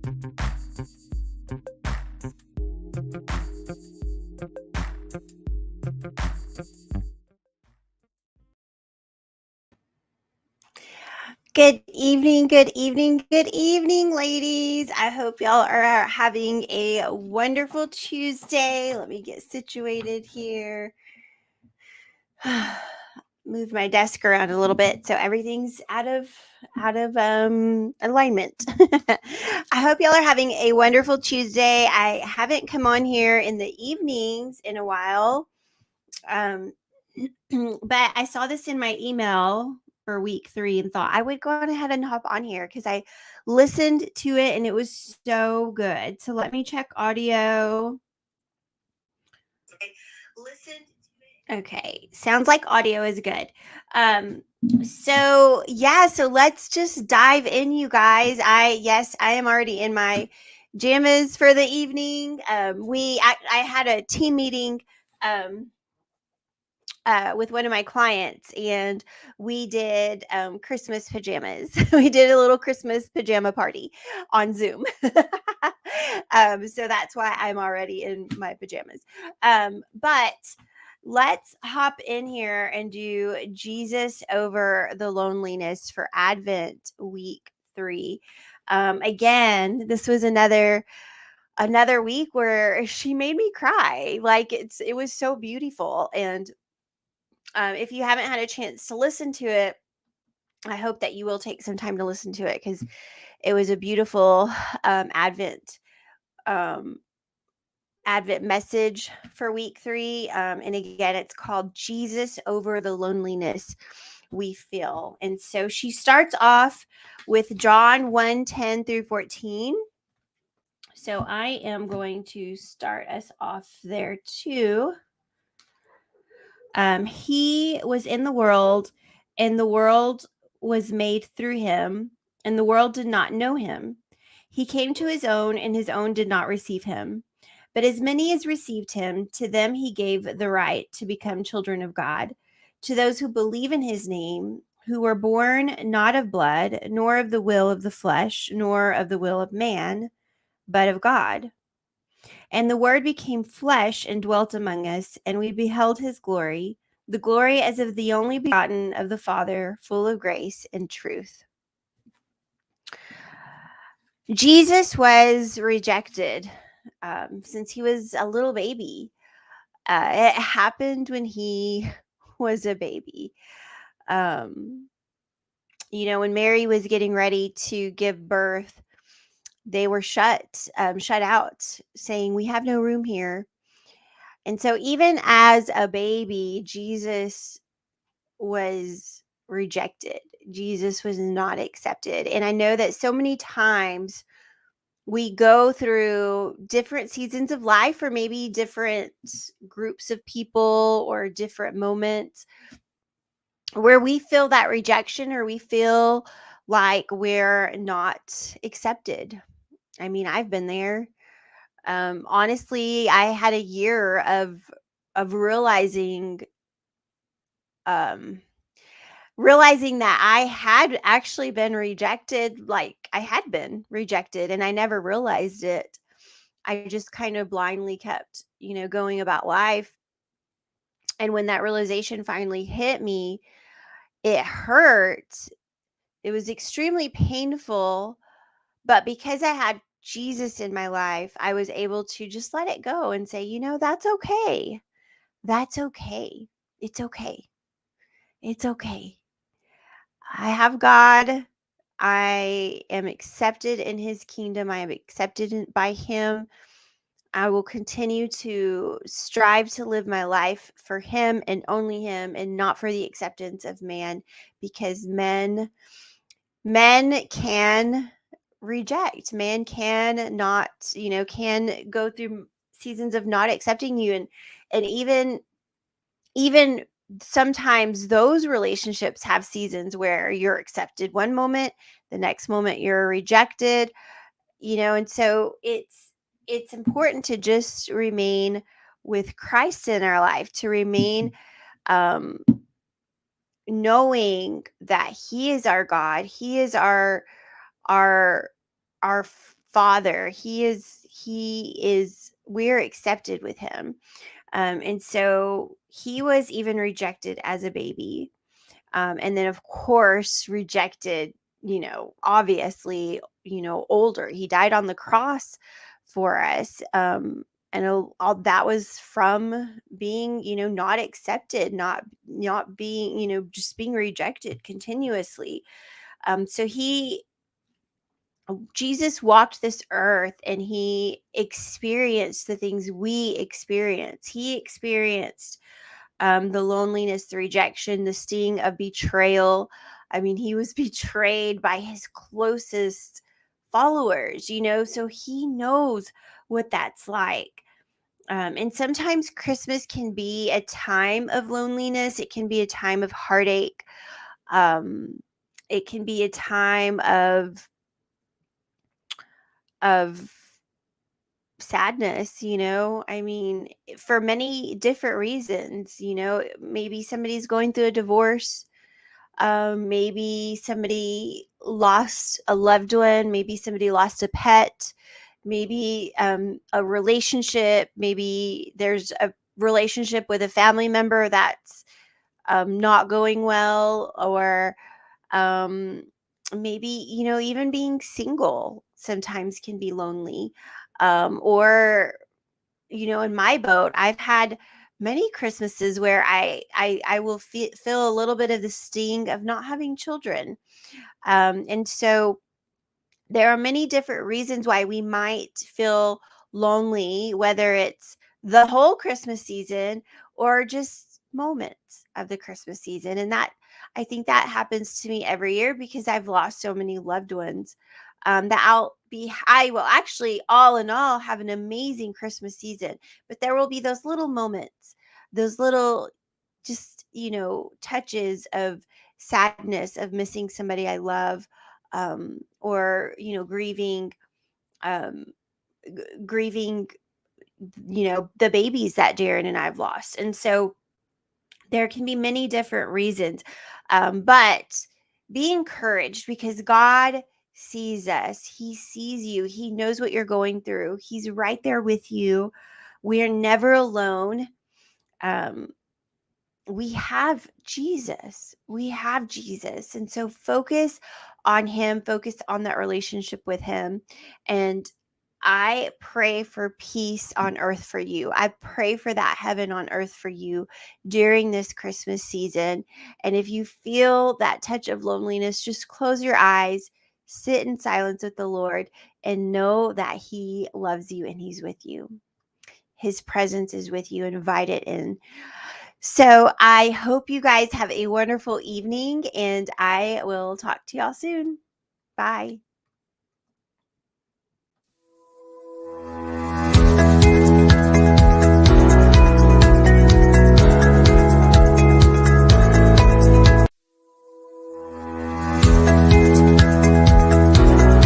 Good evening, good evening, ladies. I hope y'all are having a wonderful Tuesday. Let me get situated here. Move my desk around a little bit so everything's out of alignment. I hope y'all are having a wonderful Tuesday. I haven't come on here in the evenings in a while. But I saw this in my email for week 3 and thought I would go ahead and hop on here because I listened to it and it was so good. So let me check audio. Okay, sounds like audio is good. So let's just dive in, you guys. I am already in my jammas for the evening. I had a team meeting with one of my clients, and we did Christmas pajamas. We did a little Christmas pajama party on Zoom. So that's why I'm already in my pajamas. But let's hop in here and do Jesus over the loneliness for Advent week 3. Again, this was another week where she made me cry. Like it was so beautiful. And if you haven't had a chance to listen to it, I hope that you will take some time to listen to it because it was a beautiful Advent message for week 3. And again, it's called Jesus Over the Loneliness We Feel. And so she starts off with John 1:10 through 14. So I am going to start us off there too. He was in the world, and the world was made through him, and the world did not know him. He came to his own, and his own did not receive him. But as many as received him, to them he gave the right to become children of God, to those who believe in his name, who were born not of blood, nor of the will of the flesh, nor of the will of man, but of God. And the Word became flesh and dwelt among us, and we beheld his glory, the glory as of the only begotten of the Father, full of grace and truth. Jesus was rejected since he was a little baby. It happened when he was a baby. When Mary was getting ready to give birth, they were shut out, saying, "We have no room here." And so even as a baby, Jesus was rejected. Jesus was not accepted. And I know that so many times we go through different seasons of life, or maybe different groups of people or different moments where we feel that rejection, or we feel like we're not accepted. I mean, I've been there. Honestly, I had a year of um realizing that I had actually been rejected. Like, I had been rejected and I never realized it. I just kind of blindly kept, going about life. And when that realization finally hit me, it hurt. It was extremely painful, but because I had Jesus in my life, I was able to just let it go and say, that's okay. That's okay. It's okay. It's okay. I have God. I am accepted in his kingdom. I am accepted by him. I will continue to strive to live my life for him and only him, and not for the acceptance of man, because men can reject. Man can not, can go through seasons of not accepting you, and even sometimes those relationships have seasons where you're accepted one moment, the next moment you're rejected, and so it's important to just remain with Christ in our life, to remain um knowing that he is our God, he is our our father. He is we're accepted with him. And so he was even rejected as a baby. And then, of course, rejected, obviously, older. He died on the cross for us. And all that was from being, not accepted, not being, just being rejected continuously. So Jesus walked this earth and he experienced the things we experience. He experienced the loneliness, the rejection, the sting of betrayal. I mean, he was betrayed by his closest followers, so he knows what that's like. And sometimes Christmas can be a time of loneliness, it can be a time of heartache, um, it can be a time of sadness, I mean, for many different reasons, maybe somebody's going through a divorce. Maybe somebody lost a loved one, maybe somebody lost a pet, maybe a relationship, maybe there's a relationship with a family member that's not going well, or um, maybe, even being single sometimes can be lonely. Or, in my boat, I've had many Christmases where I will feel a little bit of the sting of not having children. And so there are many different reasons why we might feel lonely, whether it's the whole Christmas season or just moments of the Christmas season. And I think that happens to me every year because I've lost so many loved ones. I will actually, all in all, have an amazing Christmas season, but there will be those little moments, those little, just, touches of sadness of missing somebody I love, or um, grieving, the babies that Darren and I've lost. And so there can be many different reasons, but be encouraged because God sees us. He sees you. He knows what you're going through. He's right there with you. We are never alone. Um, we have Jesus. We have Jesus. And so focus on him, focus on that relationship with him. And I pray for peace on earth for you. I pray for that heaven on earth for you during this Christmas season. And if you feel that touch of loneliness, just close your eyes, sit in silence with the Lord, and know that he loves you and he's with you. His presence is with you. Invite it in. So I hope you guys have a wonderful evening, and I will talk to y'all soon. Bye.